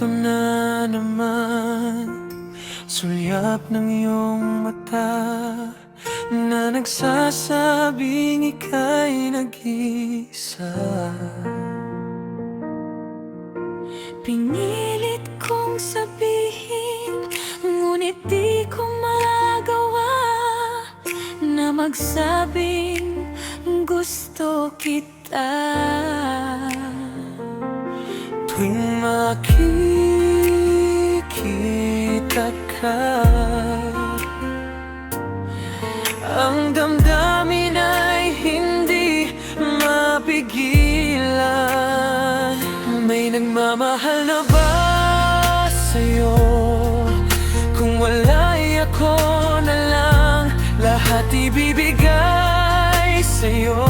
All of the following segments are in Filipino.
Ito na naman, sulyap ng iyong mata na nagsasabing ika'y nag-iisa. Pinilit kong sabihin, ngunit di ko magawa na magsabing gusto kita. Tuwing makikita ka, ang damdamin ay hindi mapigilan. May nagmamahal na ba sa'yo? Kung wala'y ako na lang lahat ibibigay sa'yo,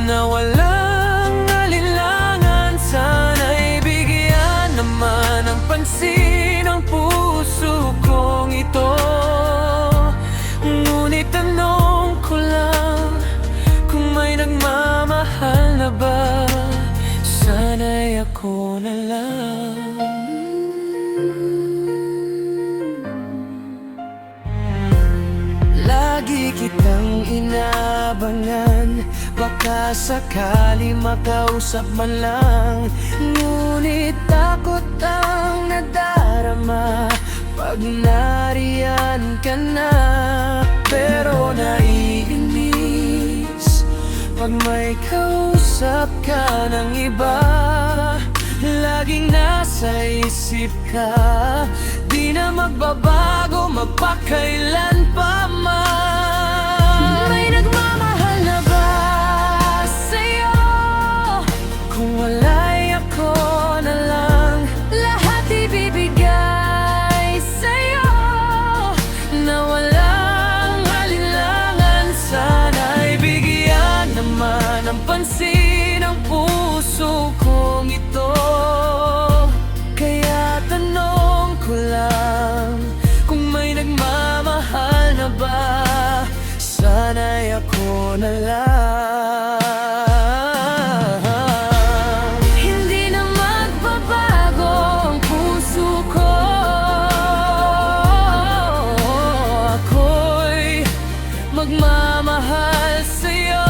na walang alinlangan. Sana'y bigyan naman ng pansin ang puso kong ito. Ngunit tanong ko lang, kung may nagmamahal na ba, sana'y ako na lang. Lagi kitang inaabangan, baka sakali makausap man lang. Ngunit takot ang nadarama pag nariyan ka na. Pero naiinis pag may kausap ka ng iba. Laging nasa isip ka, di na magbabago magpakailan pa man. May nagmamahal na ba sa'yo? Kung wala'y ako na lang Lahat ibibigay sa'yo, na walang alinlangan. Sana'y bigyan naman ng pansin ang puso kong ito. Kaya tanong ko lang, kung may nagmamahal na ba, sana'y ako na lang. hindi na magbabago ang puso ko. Ako'y magmamahal sa'yo.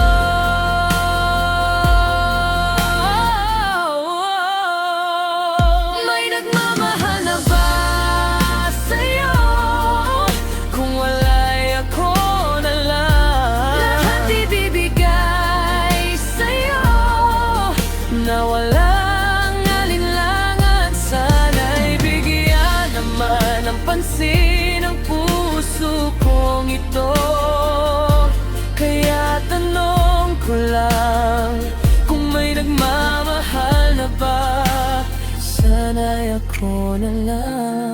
May nagmamahal na ba sa'yo? Kung wala'y ako na lang Lahat ibibigay sa'yo, na walang alinlangan. Sana'y bigyan naman ng pansin ang puso kong ito. Kaya tanong ko lang, kung may nagmamahal na ba, sana'y ako na lang.